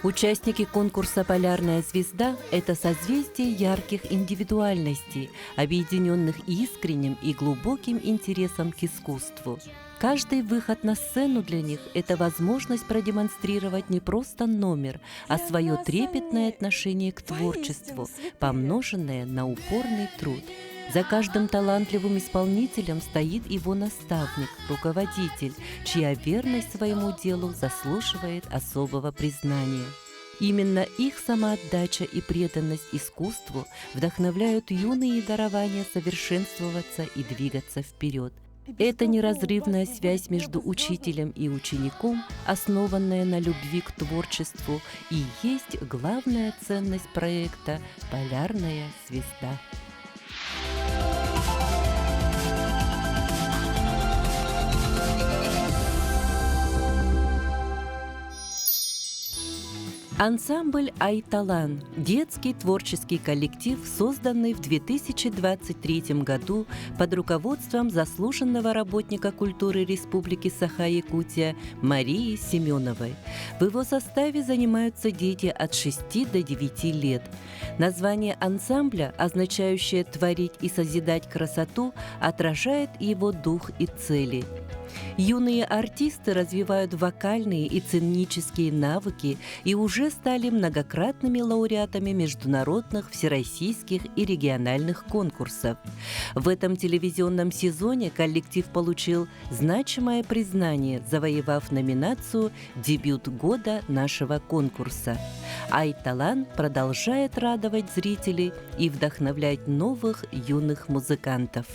Участники конкурса «Полярная звезда» — это созвездие ярких индивидуальностей, объединенных искренним и глубоким интересом к искусству. Каждый выход на сцену для них — это возможность продемонстрировать не просто номер, а свое трепетное отношение к творчеству, помноженное на упорный труд. За каждым талантливым исполнителем стоит его наставник, руководитель, чья верность своему делу заслуживает особого признания. Именно их самоотдача и преданность искусству вдохновляют юные дарования совершенствоваться и двигаться вперед. Эта неразрывная связь между учителем и учеником, основанная на любви к творчеству, и есть главная ценность проекта «Полярная звезда». Ансамбль «Айталан» – детский творческий коллектив, созданный в 2023 году под руководством заслуженного работника культуры Республики Саха-Якутия Марии Семеновой. В его составе занимаются дети от 6 до 9 лет. Название ансамбля, означающее «творить и созидать красоту», отражает его дух и цели. Юные артисты развивают вокальные и сценические навыки и уже стали многократными лауреатами международных, всероссийских и региональных конкурсов. В этом телевизионном сезоне коллектив получил значимое признание, завоевав номинацию «Дебют года» нашего конкурса. «Айталан» продолжает радовать зрителей и вдохновлять новых юных музыкантов.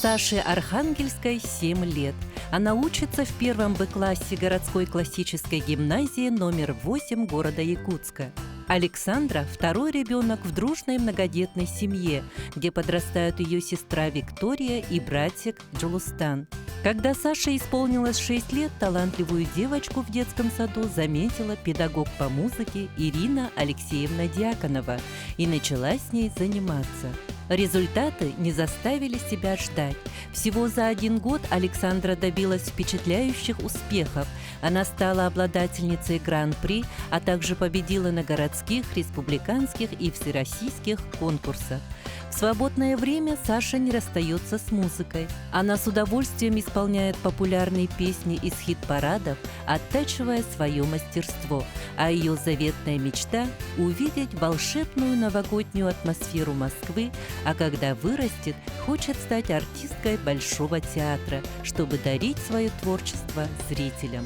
Саше Архангельской 7 лет. Она учится в первом Б-классе городской классической гимназии номер 8 города Якутска. Александра – второй ребенок в дружной многодетной семье, где подрастают ее сестра Виктория и братик Джулустан. Когда Саше исполнилось 6 лет, талантливую девочку в детском саду заметила педагог по музыке Ирина Алексеевна Дьяконова и начала с ней заниматься. Результаты не заставили себя ждать. Всего за 1 год Александра добилась впечатляющих успехов. Она стала обладательницей гран-при, а также победила на городских, республиканских и всероссийских конкурсах. В свободное время Саша не расстается с музыкой. Она с удовольствием исполняет популярные песни из хит-парадов, оттачивая свое мастерство. А ее заветная мечта – увидеть волшебную новогоднюю атмосферу Москвы, а когда вырастет, хочет стать артисткой Большого театра, чтобы дарить свое творчество зрителям.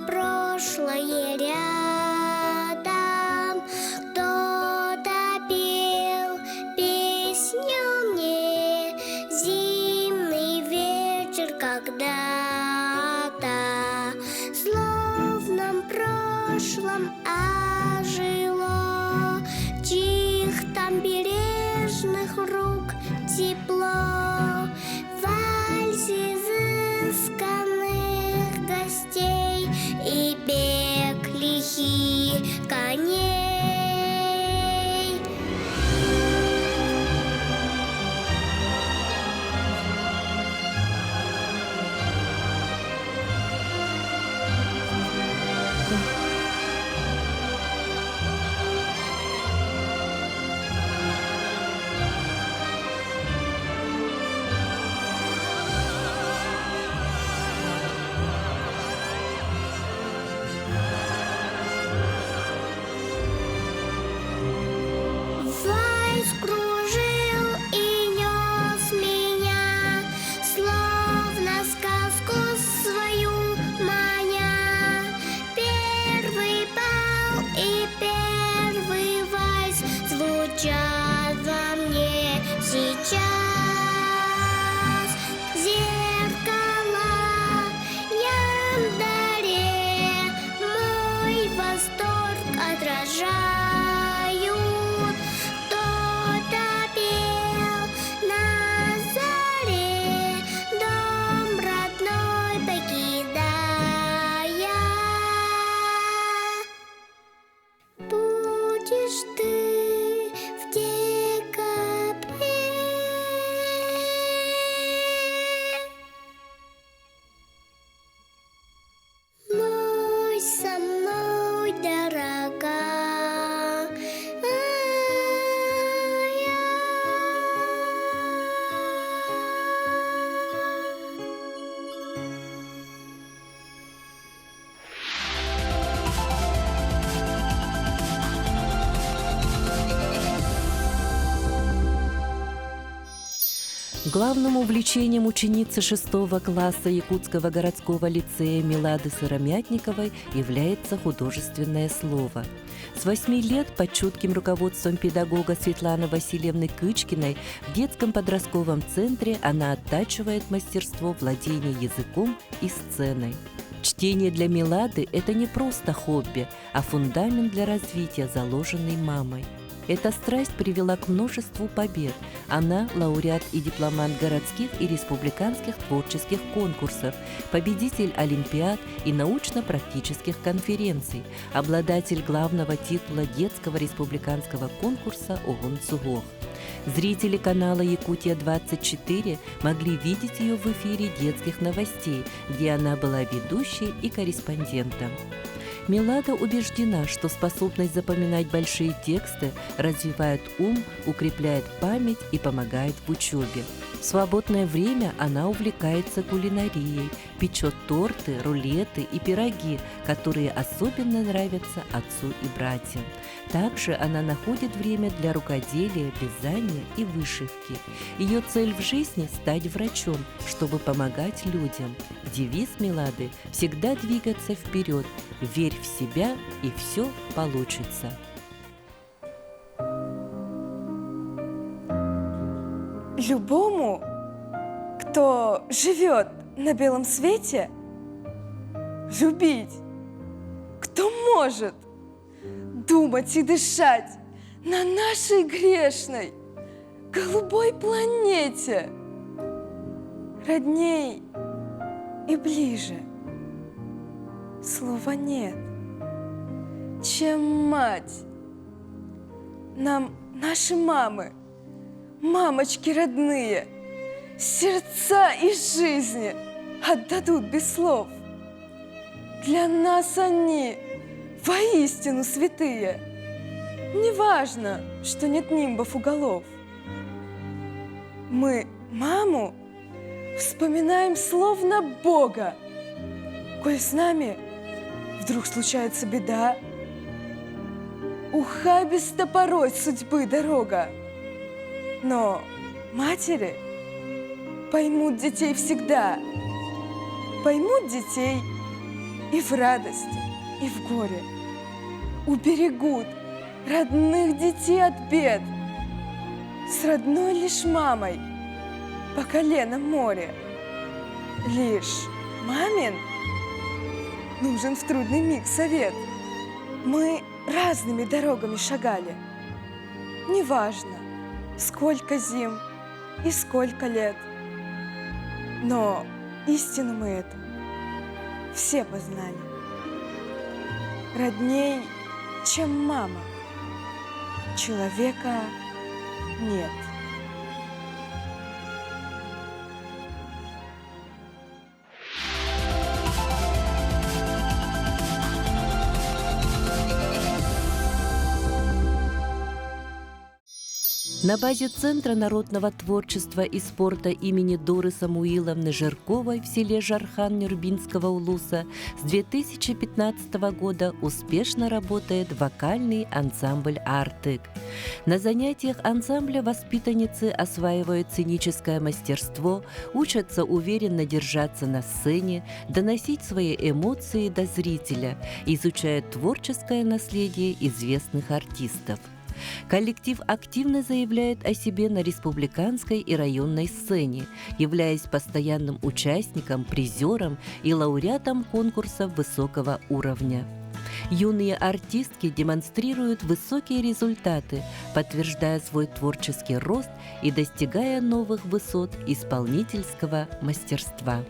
Прошлое рядом, кто-то пел песню мне, зимний вечер когда-то, словно в прошлом ожило, чьих-то бережных рук тепло, вальс изысканных гостей и бег лихих коней. Кружил и нес меня, словно сказку свою маня. Первый бал и первый вальс звучат во мне сейчас. Зеркала яндаре мой восторг отражают. Со мной, дорогая. Главным увлечением ученицы 6 класса Якутского городского лицея Милады Сыромятниковой является художественное слово. С 8 лет под чутким руководством педагога Светланы Васильевны Кычкиной в детском подростковом центре она оттачивает мастерство владения языком и сценой. Чтение для Милады – это не просто хобби, а фундамент для развития, заложенный мамой. Эта страсть привела к множеству побед. Она – лауреат и дипломант городских и республиканских творческих конкурсов, победитель олимпиад и научно-практических конференций, обладатель главного титула детского республиканского конкурса «Огон Цугох». Зрители канала «Якутия-24» могли видеть ее в эфире детских новостей, где она была ведущей и корреспондентом. Милада убеждена, что способность запоминать большие тексты развивает ум, укрепляет память и помогает в учебе. В свободное время она увлекается кулинарией, печет торты, рулеты и пироги, которые особенно нравятся отцу и братьям. Также она находит время для рукоделия, вязания и вышивки. Ее цель в жизни – стать врачом, чтобы помогать людям. Девиз Милады – всегда двигаться вперед, верь в себя, и все получится. Любому, кто живет на белом свете, любить, кто может думать и дышать на нашей грешной голубой планете, родней и ближе слова нет, чем мать. Нам наши мамы, мамочки родные, сердца и жизни отдадут без слов. Для нас они воистину святые. Неважно, что нет нимбов у голов. Мы маму вспоминаем словно Бога, коль с нами вдруг случается беда. Ухабиста порой судьбы дорога, но матери поймут детей всегда, поймут детей и в радости, и в горе, уберегут родных детей от бед. С родной лишь мамой по колено море, лишь мамин нужен в трудный миг совет. Мы разными дорогами шагали, неважно, сколько зим и сколько лет, но истину мы эту все познали. Родней, чем мама, человека нет. На базе Центра народного творчества и спорта имени Доры Самуиловны Жирковой в селе Жархан Нюрбинского улуса с 2015 года успешно работает вокальный ансамбль «Артык». На занятиях ансамбля воспитанницы осваивают сценическое мастерство, учатся уверенно держаться на сцене, доносить свои эмоции до зрителя, изучают творческое наследие известных артистов. Коллектив активно заявляет о себе на республиканской и районной сцене, являясь постоянным участником, призером и лауреатом конкурсов высокого уровня. Юные артистки демонстрируют высокие результаты, подтверждая свой творческий рост и достигая новых высот исполнительского мастерства.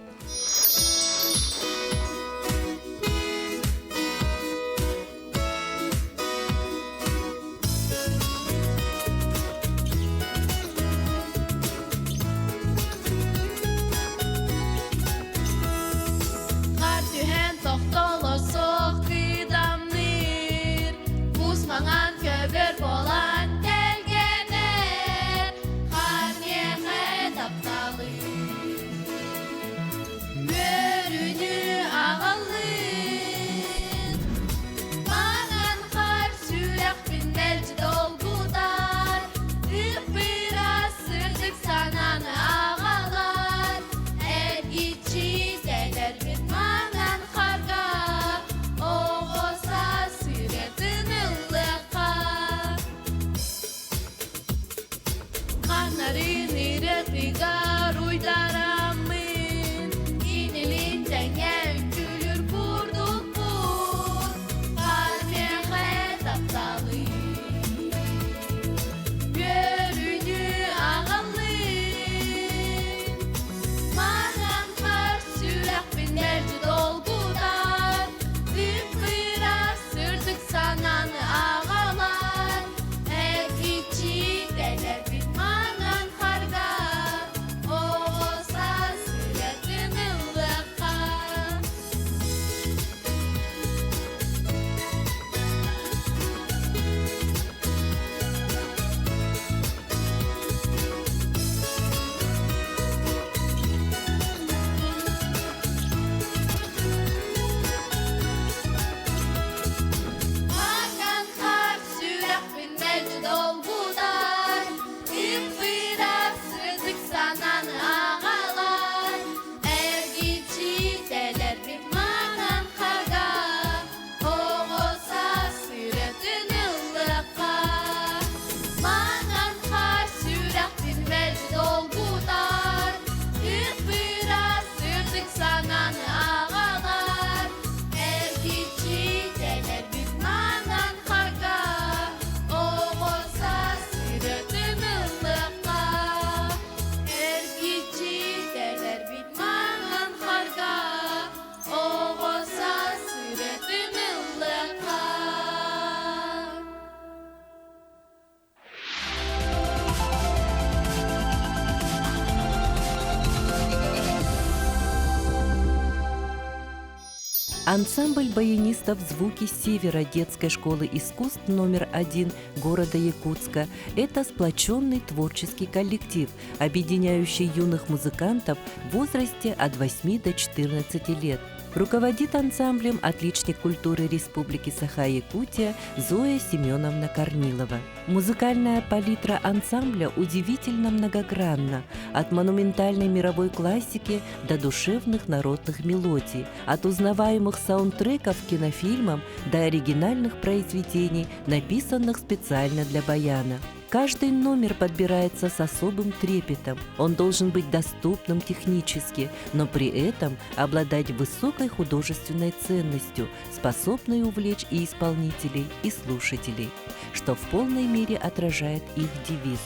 Ансамбль баянистов «Звуки Севера» детской школы искусств номер 1 города Якутска – это сплоченный творческий коллектив, объединяющий юных музыкантов в возрасте от 8 до 14 лет. Руководит ансамблем отличник культуры Республики Саха-Якутия Зоя Семеновна Корнилова. Музыкальная палитра ансамбля удивительно многогранна, от монументальной мировой классики до душевных народных мелодий, от узнаваемых саундтреков к кинофильмам до оригинальных произведений, написанных специально для баяна. Каждый номер подбирается с особым трепетом. Он должен быть доступным технически, но при этом обладать высокой художественной ценностью, способной увлечь и исполнителей, и слушателей, что в полной мере отражает их девиз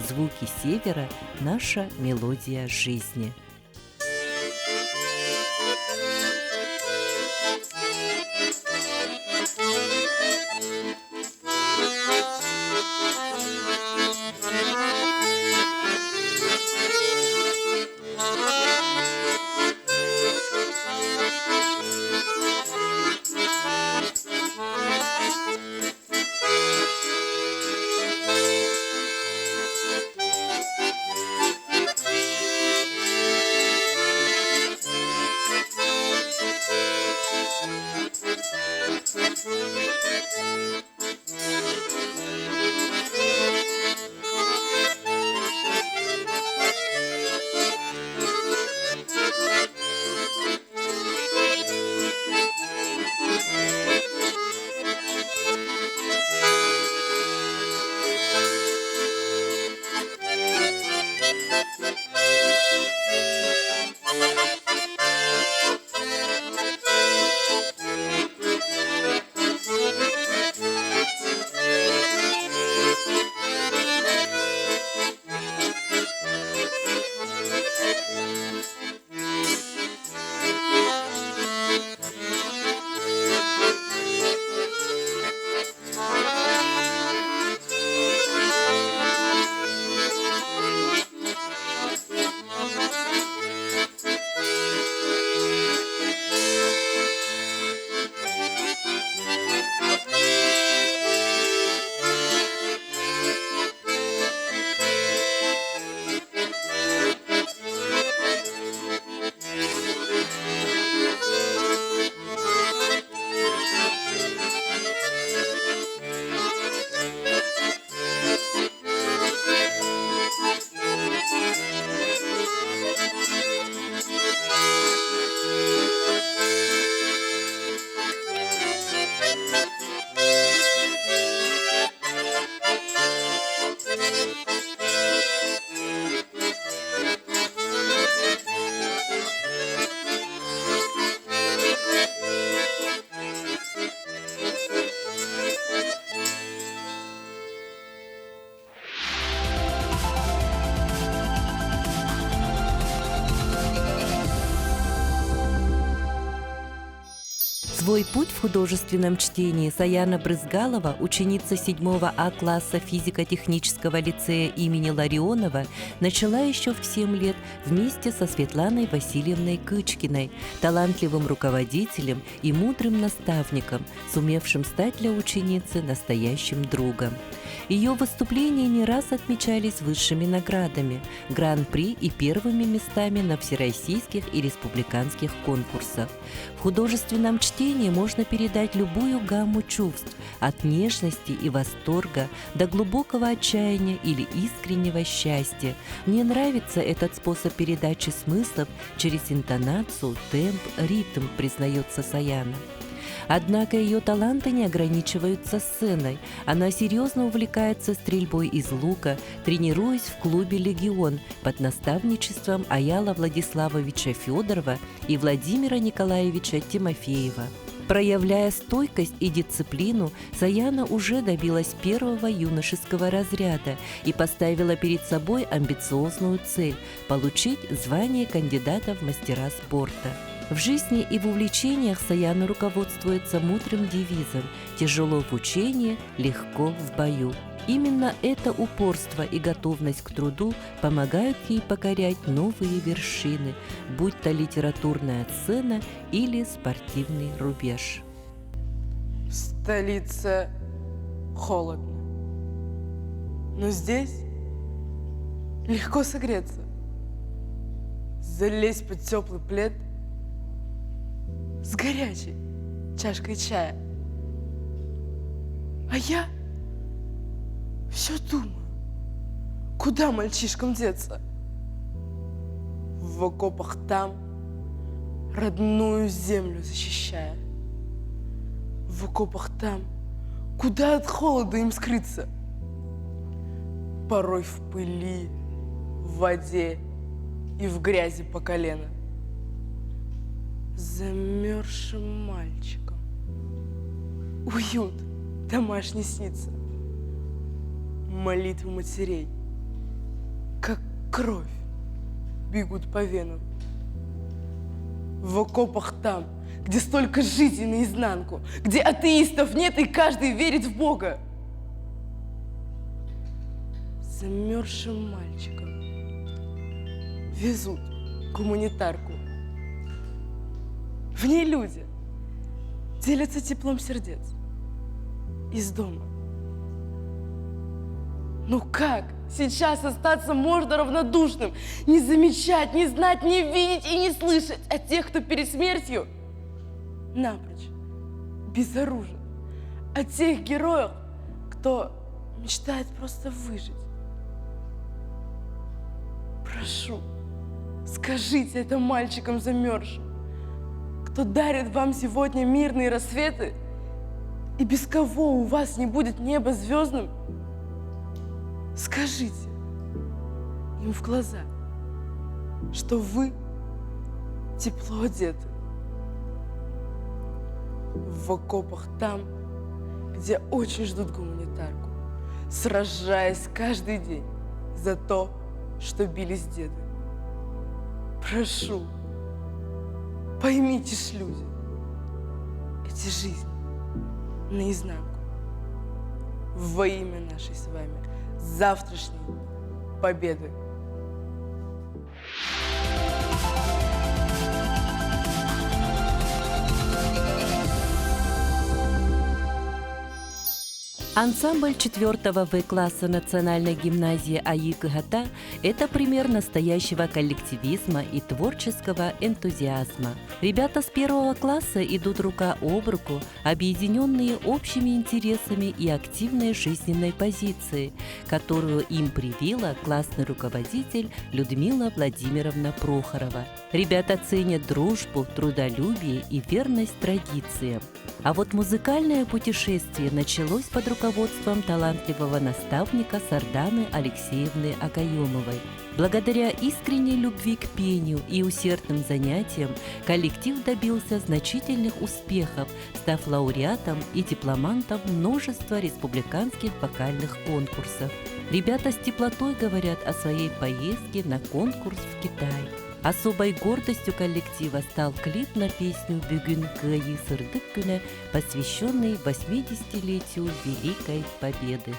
«Звуки Севера – наша мелодия жизни». Свой путь в художественном чтении Саяна Брызгалова, ученица 7 А-класса физико-технического лицея имени Ларионова, начала еще в 7 лет вместе со Светланой Васильевной Кычкиной, талантливым руководителем и мудрым наставником, сумевшим стать для ученицы настоящим другом. Ее выступления не раз отмечались высшими наградами, гран-при и первыми местами на всероссийских и республиканских конкурсах. В художественном чтении можно передать любую гамму чувств, от нежности и восторга до глубокого отчаяния или искреннего счастья. Мне нравится этот способ передачи смыслов через интонацию, темп, ритм, признается Саяна. Однако ее таланты не ограничиваются сценой. Она серьезно увлекается стрельбой из лука, тренируясь в клубе «Легион» под наставничеством Аяла Владиславовича Федорова и Владимира Николаевича Тимофеева. Проявляя стойкость и дисциплину, Саяна уже добилась первого юношеского разряда и поставила перед собой амбициозную цель – получить звание кандидата в мастера спорта. В жизни и в увлечениях Саяна руководствуется мудрым девизом «Тяжело в учении, легко в бою». Именно это упорство и готовность к труду помогают ей покорять новые вершины, будь то литературная сцена или спортивный рубеж. В столице холодно, но здесь легко согреться. Залезть под теплый плед с горячей чашкой чая. А я все думаю, куда мальчишкам деться? В окопах там, родную землю защищая. В окопах там, куда от холода им скрыться? Порой в пыли, в воде и в грязи по колено. Замерзшим мальчиком уют домашний снится. Молитвы матерей, как кровь, бегут по венам. В окопах там, где столько жизни наизнанку, где атеистов нет и каждый верит в Бога. Замерзшим мальчиком везут гуманитарку. В ней люди делятся теплом сердец из дома. Ну как сейчас остаться можно равнодушным, не замечать, не знать, не видеть и не слышать от тех, кто перед смертью напрочь безоружен, от тех героев, кто мечтает просто выжить? Прошу, скажите это мальчикам замерзшим, кто дарит вам сегодня мирные рассветы, и без кого у вас не будет неба звездным. Скажите им в глаза, что вы тепло одеты. В окопах там, где очень ждут гуманитарку, сражаясь каждый день за то, что бились деды. Прошу, поймите ж, люди, эти жизни наизнанку во имя нашей с вами завтрашней победы. Ансамбль 4-го В-класса Национальной гимназии АИ-КГТ – это пример настоящего коллективизма и творческого энтузиазма. Ребята с 1 класса идут рука об руку, объединенные общими интересами и активной жизненной позицией, которую им привила классный руководитель Людмила Владимировна Прохорова. Ребята ценят дружбу, трудолюбие и верность традициям. А вот музыкальное путешествие началось под руководством талантливого наставника Сарданы Алексеевны Акаемовой. Благодаря искренней любви к пению и усердным занятиям коллектив добился значительных успехов, став лауреатом и дипломантом множества республиканских вокальных конкурсов. Ребята с теплотой говорят о своей поездке на конкурс в Китай. Особой гордостью коллектива стал клип на песню «Бүгін кыйы сырдык күні», посвященный 80-летию Великой Победы.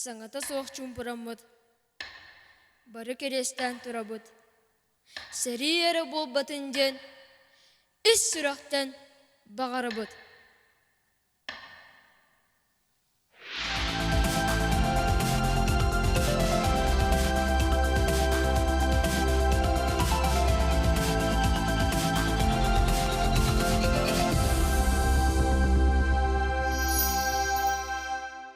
Саңата соқ чумпырамыд. Бары керестен тұрабыд. Сәрі әрі бол батынден, үс сұрақтан бағарабыд.